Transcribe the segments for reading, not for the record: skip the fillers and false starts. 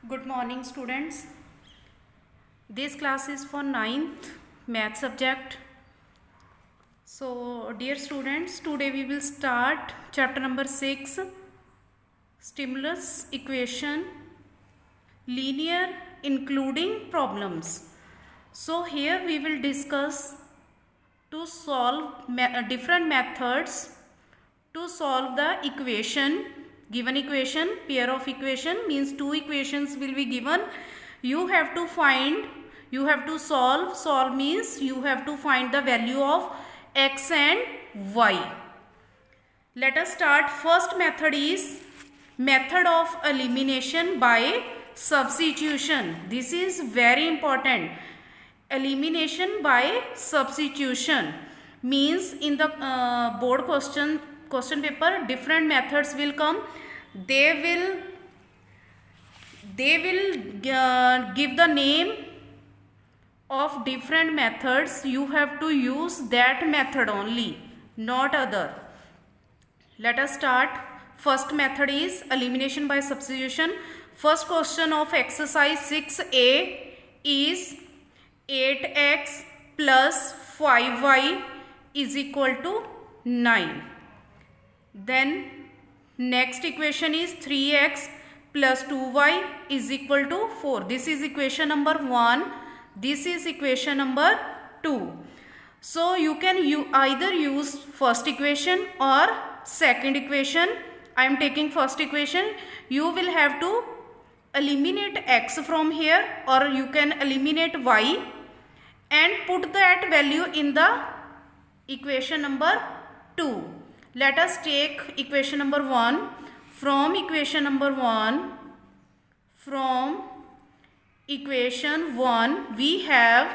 Good morning, students. This class is for 9th math subject. So, dear students, today we will start chapter number 6, stimulus equation, linear including problems. So, here we will discuss to solve different methods to solve the equation. Given equation, pair of equation means two equations will be given. You have to solve means you have to find the value of x and y. Let us start. First method is method of elimination by substitution. This is very important. Elimination by substitution means in the board question paper different methods will come. They will give the name of different methods. You have to use that method only, not other. Let us start. First method is elimination by substitution. First question of exercise 6a is 8x plus 5y is equal to 9. Then next equation is 3x plus 2y is equal to 4. This is equation number 1. This is equation number 2. So you can either use first equation or second equation. I am taking first equation. You will have to eliminate x from here, or you can eliminate y and put that value in the equation number 2. Let us take equation number 1. From equation 1 we have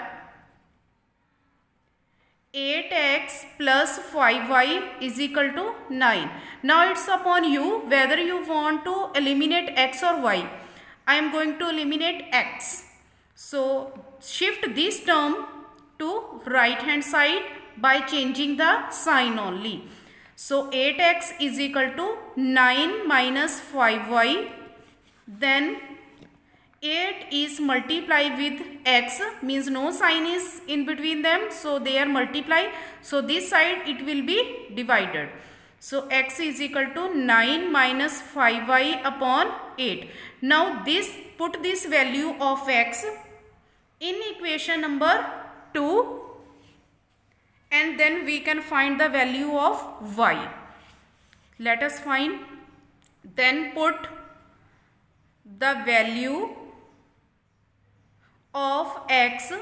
8x plus 5y is equal to 9. Now it's upon you whether you want to eliminate x or y. I am going to eliminate x. So shift this term to right hand side by changing the sign only. So 8x is equal to 9 minus 5y. Then 8 is multiplied with x, means no sign is in between them, so they are multiplied. So this side it will be divided. So x is equal to 9 minus 5y upon 8. Now put this value of x in equation number 2. And then we can find the value of y. Let us find. Then put the value of x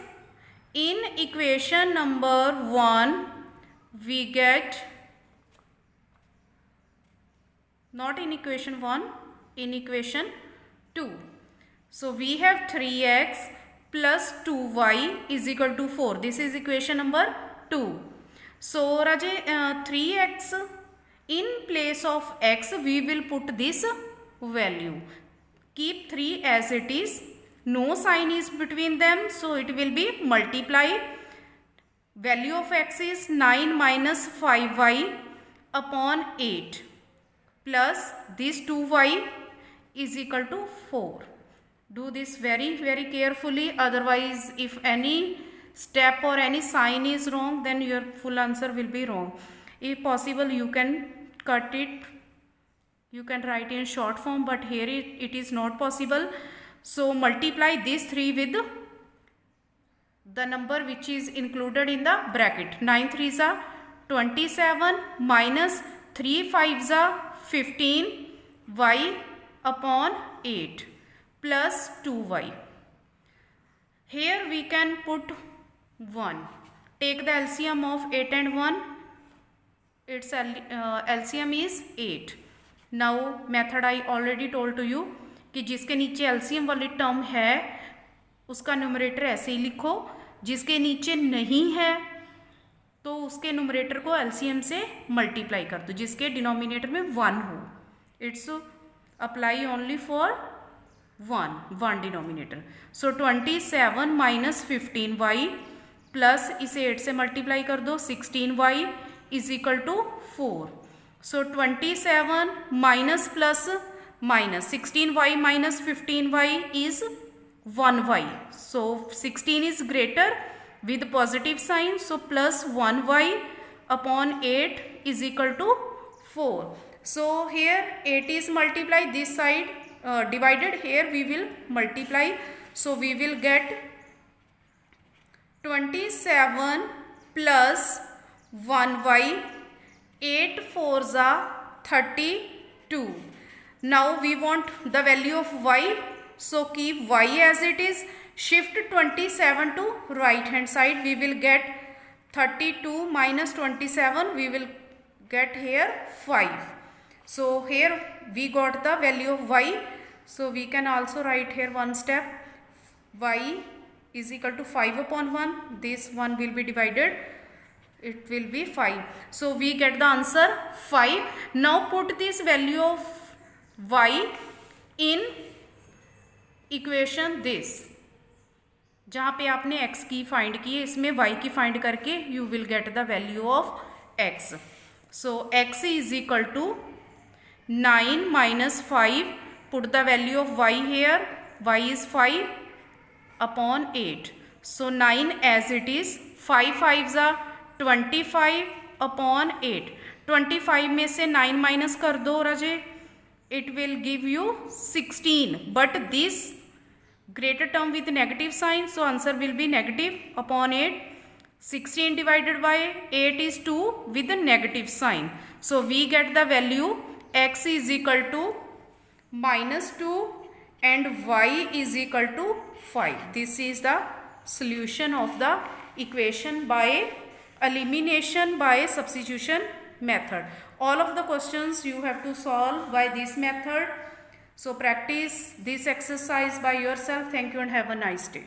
in equation number 1. We get, not in equation 1, in equation 2. So we have 3x plus 2y is equal to 4. This is equation number 2. So Raje, 3x in place of x we will put this value. Keep 3 as it is. No sign is between them, so it will be multiply. Value of x is 9 minus 5y upon 8 plus this 2y is equal to 4. Do this very carefully, otherwise if any step or any sign is wrong, then your full answer will be wrong. If possible, you can cut it, you can write in short form, but here it is not possible. So multiply this 3 with the number which is included in the bracket. 9 3s are 27 minus 3 5s are 15 y upon 8 plus 2y. Here we can put 1. Take the LCM of 8 and 1. Its LCM is 8. Now method I already told to you कि जिसके नीचे LCM वाली term है उसका numerator ऐसे ही लिखो, जिसके नीचे नहीं है तो उसके न्यूमरेटर को LCM से मल्टीप्लाई कर दो, जिसके डिनोमिनेटर में 1 हो. It's apply only for 1 denominator. So 27 minus 15y plus इसे 8 से मल्टीप्लाई कर दो, 16y is equal to 4. So 27 minus plus minus 16y minus 15y is 1y. So 16 is greater with positive sign. So plus 1y upon 8 is equal to 4. So here 8 is multiplied, this side divided, here we will multiply. So we will get 27 plus 1y, 8 4s are 32. Now we want the value of y. So keep y as it is. Shift 27 to right hand side. We will get 32 minus 27. We will get here 5. So here we got the value of y. So we can also write here one step. Y is equal to 5 upon 1. This one will be divided. It will be 5. So we get the answer 5. Now put this value of y in equation this, जहाँ पे आपने x की find की है इसमें y की find करके you will get the value of x. So x is equal to 9 minus 5. Put the value of y here. y is 5 upon 8. So 9 as it is. 5 5s are 25 upon 8. 25 में से 9 minus कर दो राजे. It will give you 16. But this greater term with negative sign. So answer will be negative upon 8. 16 divided by 8 is 2 with the negative sign. So we get the value x is equal to minus 2 and y is equal to 5. This is the solution of the equation by elimination by substitution method. All of the questions you have to solve by this method. So practice this exercise by yourself. Thank you and have a nice day.